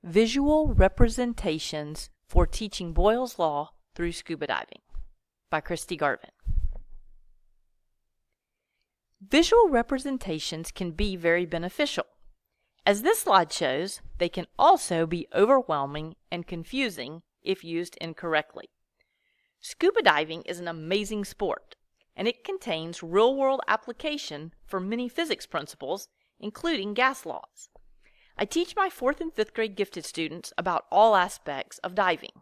Visual Representations for Teaching Boyle's Law Through Scuba Diving by Christy Garvin. Visual representations can be very beneficial. As this slide shows, they can also be overwhelming and confusing if used incorrectly. Scuba diving is an amazing sport, and it contains real-world application for many physics principles, including gas laws. I teach my 4th and 5th grade gifted students about all aspects of diving.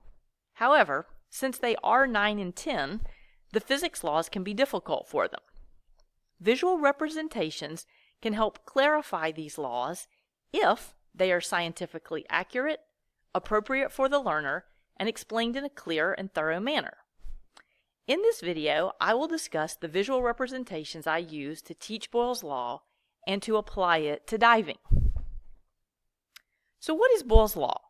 However, since they are 9 and 10, the physics laws can be difficult for them. Visual representations can help clarify these laws if they are scientifically accurate, appropriate for the learner, and explained in a clear and thorough manner. In this video, I will discuss the visual representations I use to teach Boyle's Law and to apply it to diving. So what is Boyle's Law?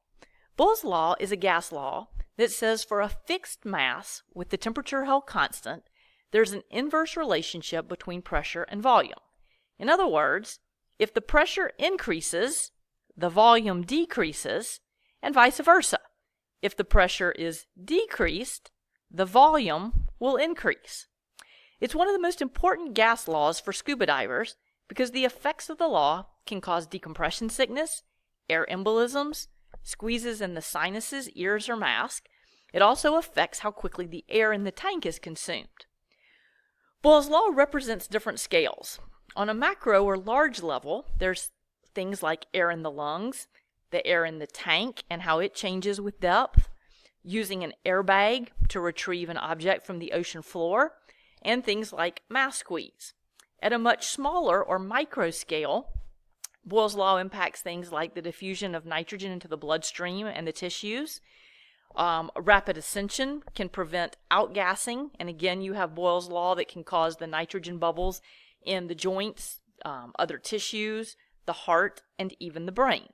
Boyle's Law is a gas law that says for a fixed mass with the temperature held constant, there's an inverse relationship between pressure and volume. In other words, if the pressure increases, the volume decreases, and vice versa. If the pressure is decreased, the volume will increase. It's one of the most important gas laws for scuba divers because the effects of the law can cause decompression sickness, air embolisms, squeezes in the sinuses, ears, or mask. It also affects how quickly the air in the tank is consumed. Boyle's Law represents different scales. On a macro or large level, there's things like air in the lungs, the air in the tank and how it changes with depth, using an airbag to retrieve an object from the ocean floor, and things like mass squeeze. At a much smaller or micro scale, Boyle's Law impacts things like the diffusion of nitrogen into the bloodstream and the tissues. Rapid ascension can prevent outgassing, and again you have Boyle's Law that can cause the nitrogen bubbles in the joints, other tissues, the heart, and even the brain.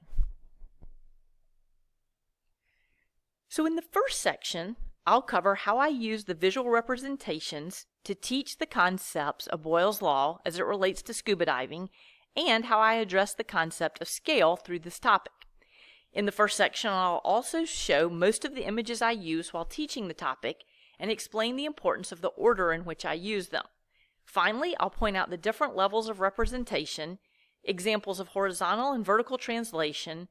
So in the first section, I'll cover how I use the visual representations to teach the concepts of Boyle's Law as it relates to scuba diving, and how I address the concept of scale through this topic. In the first section, I'll also show most of the images I use while teaching the topic and explain the importance of the order in which I use them. Finally, I'll point out the different levels of representation, examples of horizontal and vertical translation,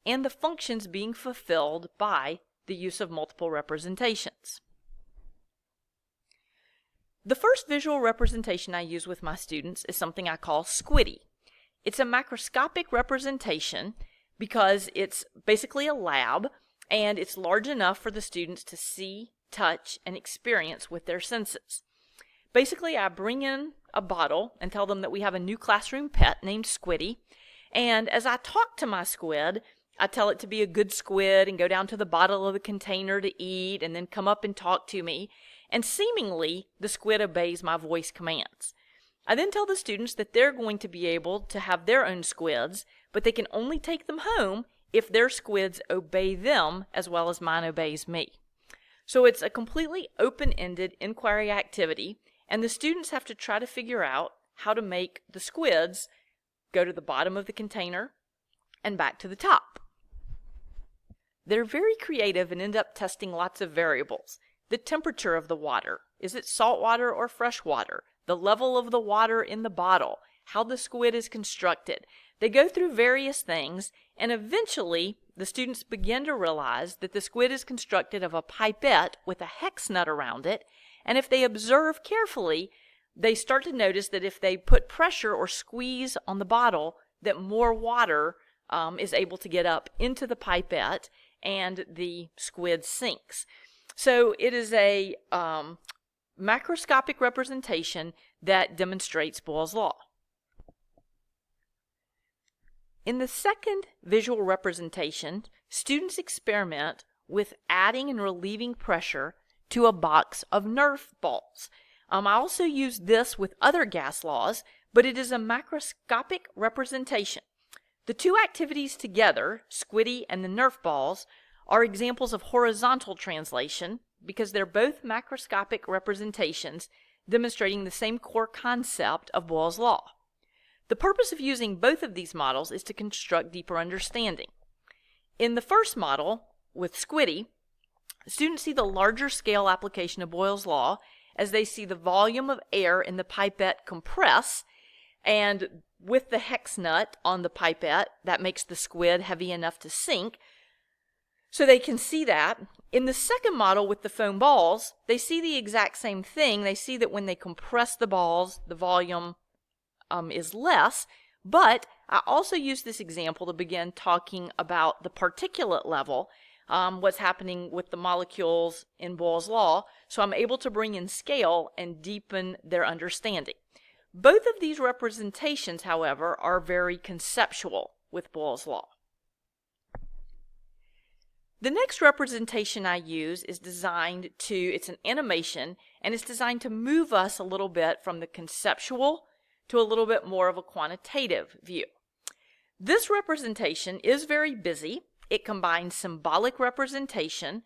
and the functions being fulfilled by the use of multiple representations. The first visual representation I use with my students is something I call Squiddy. It's a macroscopic representation because it's basically a lab and it's large enough for the students to see, touch, and experience with their senses. Basically, I bring in a bottle and tell them that we have a new classroom pet named Squiddy, and as I talk to my squid, I tell it to be a good squid and go down to the bottom of the container to eat and then come up and talk to me, and seemingly the squid obeys my voice commands. I then tell the students that they're going to be able to have their own squids, but they can only take them home if their squids obey them as well as mine obeys me. So it's a completely open-ended inquiry activity, and the students have to try to figure out how to make the squids go to the bottom of the container and back to the top. They're very creative and end up testing lots of variables. The temperature of the water. Is it salt water or fresh water? The level of the water in the bottle, how the squid is constructed. They go through various things, and eventually the students begin to realize that the squid is constructed of a pipette with a hex nut around it, and if they observe carefully, they start to notice that if they put pressure or squeeze on the bottle, that more water is able to get up into the pipette, and the squid sinks. So it is a macroscopic representation that demonstrates Boyle's Law. In the second visual representation, students experiment with adding and relieving pressure to a box of Nerf balls. I also use this with other gas laws, but it is a macroscopic representation. The two activities together, Squiddy and the Nerf balls, are examples of horizontal translation because they're both macroscopic representations demonstrating the same core concept of Boyle's Law. The purpose of using both of these models is to construct deeper understanding. In the first model with Squiddy, students see the larger scale application of Boyle's law as they see the volume of air in the pipette compress, and with the hex nut on the pipette, that makes the squid heavy enough to sink. So they can see that. In the second model with the foam balls, they see the exact same thing. They see that when they compress the balls, the volume is less. But I also use this example to begin talking about the particulate level, what's happening with the molecules in Boyle's law. So I'm able to bring in scale and deepen their understanding. Both of these representations, however, are very conceptual with Boyle's law. The next representation I use is it's an animation, and it's designed to move us a little bit from the conceptual to a little bit more of a quantitative view. This representation is very busy. It combines symbolic representation,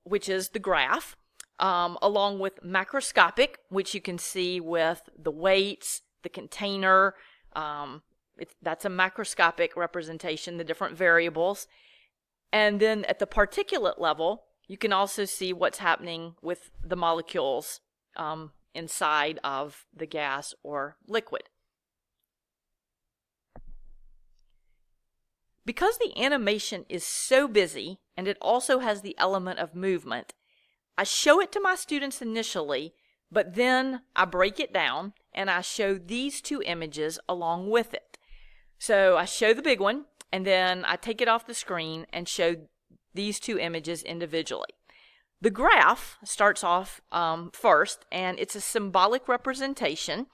which is the graph, along with macroscopic, which you can see with the weights, the container. That's a macroscopic representation, the different variables. And then at the particulate level, you can also see what's happening with the molecules inside of the gas or liquid. Because the animation is so busy and it also has the element of movement, I show it to my students initially, but then I break it down and I show these two images along with it. So I show the big one, and then I take it off the screen and show these two images individually. The graph starts off first, and it's a symbolic representation.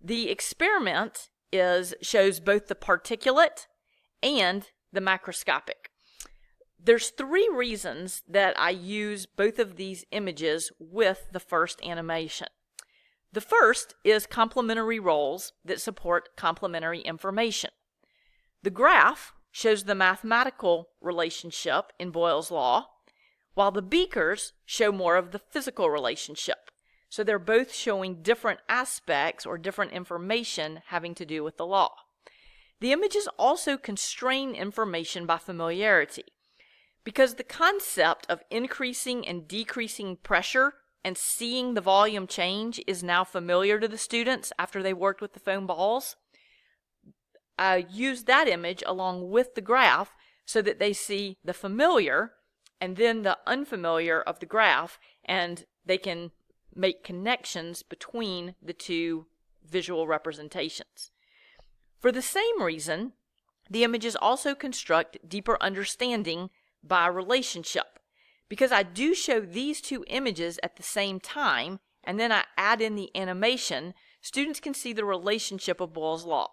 The experiment shows both the particulate and the macroscopic. There's 3 reasons that I use both of these images with the first animation. The first is complementary roles that support complementary information. The graph shows the mathematical relationship in Boyle's law, while the beakers show more of the physical relationship. So they're both showing different aspects or different information having to do with the law. The images also constrain information by familiarity, because the concept of increasing and decreasing pressure and seeing the volume change is now familiar to the students after they worked with the foam balls. I use that image along with the graph so that they see the familiar and then the unfamiliar of the graph, and they can make connections between the two visual representations. For the same reason, the images also construct deeper understanding by relationship, because I do show these two images at the same time and then I add in the animation. Students can see the relationship of Boyle's law.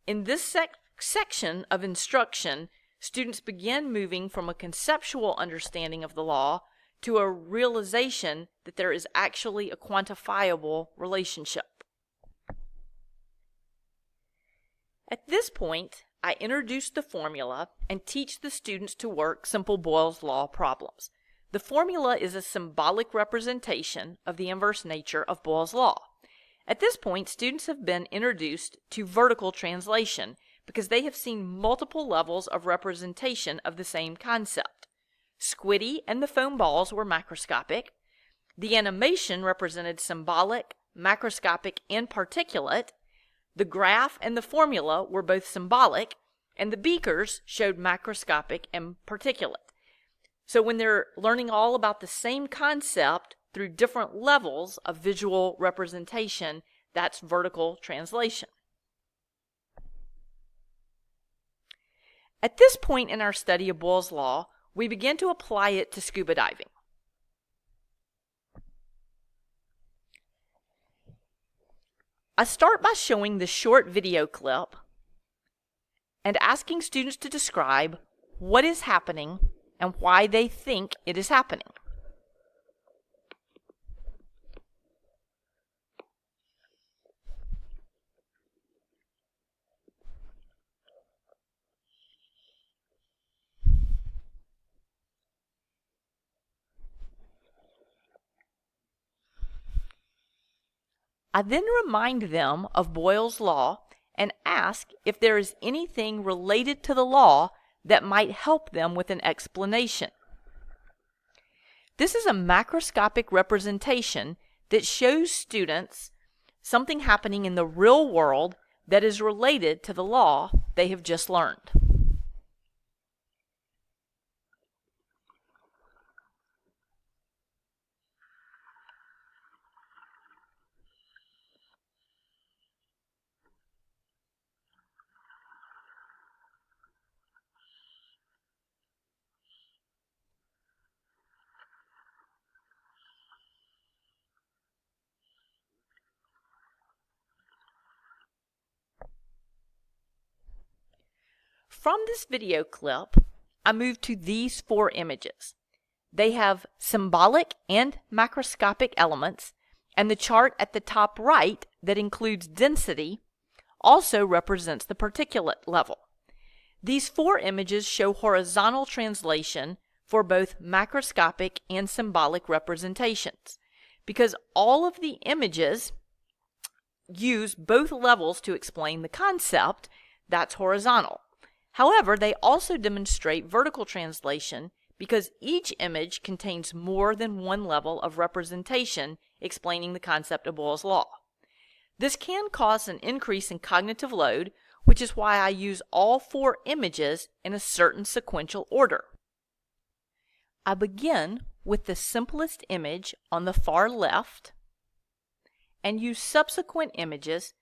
In this section of instruction, students begin moving from a conceptual understanding of the law to a realization that there is actually a quantifiable relationship. At this point, I introduce the formula and teach the students to work simple Boyle's law problems. The formula is a symbolic representation of the inverse nature of Boyle's law. At this point, students have been introduced to vertical translation because they have seen multiple levels of representation of the same concept. Squiddy and the foam balls were macroscopic. The animation represented symbolic, macroscopic, and particulate. The graph and the formula were both symbolic, and the beakers showed macroscopic and particulate. So when they're learning all about the same concept through different levels of visual representation, that's vertical translation. At this point in our study of Boyle's law, we begin to apply it to scuba diving. I start by showing the short video clip and asking students to describe what is happening and why they think it is happening. I then remind them of Boyle's law and ask if there is anything related to the law that might help them with an explanation. This is a macroscopic representation that shows students something happening in the real world that is related to the law they have just learned. From this video clip, I move to these 4 images. They have symbolic and macroscopic elements, and the chart at the top right that includes density also represents the particulate level. These 4 images show horizontal translation for both macroscopic and symbolic representations, because all of the images use both levels to explain the concept. That's horizontal. However, they also demonstrate vertical translation because each image contains more than one level of representation explaining the concept of Boyle's law. This can cause an increase in cognitive load, which is why I use all 4 images in a certain sequential order. I begin with the simplest image on the far left and use subsequent images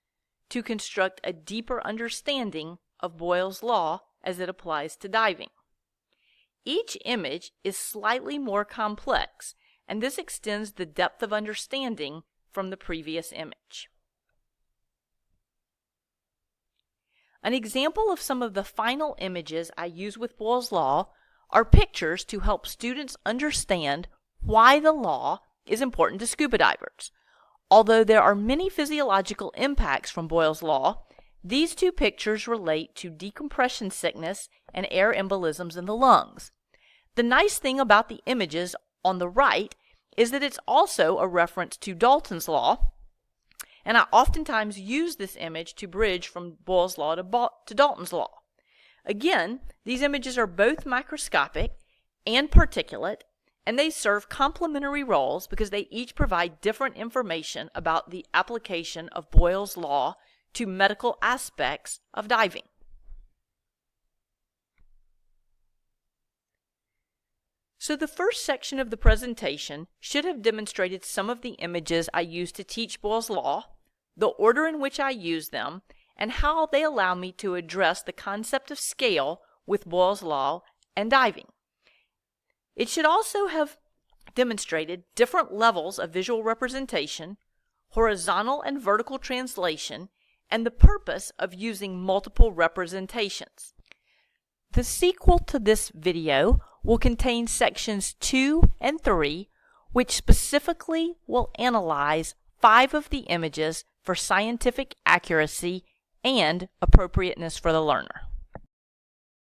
to construct a deeper understanding of Boyle's law as it applies to diving. Each image is slightly more complex, and this extends the depth of understanding from the previous image. An example of some of the final images I use with Boyle's law are pictures to help students understand why the law is important to scuba divers. Although there are many physiological impacts from Boyle's law, these 2 pictures relate to decompression sickness and air embolisms in the lungs. The nice thing about the images on the right is that it's also a reference to Dalton's law, and I oftentimes use this image to bridge from Boyle's law to Dalton's law. Again, these images are both macroscopic and particulate, and they serve complementary roles because they each provide different information about the application of Boyle's law to medical aspects of diving. So the first section of the presentation should have demonstrated some of the images I use to teach Boyle's law, the order in which I use them, and how they allow me to address the concept of scale with Boyle's law and diving. It should also have demonstrated different levels of visual representation, horizontal and vertical translation, and the purpose of using multiple representations. The sequel to this video will contain sections 2 and 3, which specifically will analyze 5 of the images for scientific accuracy and appropriateness for the learner.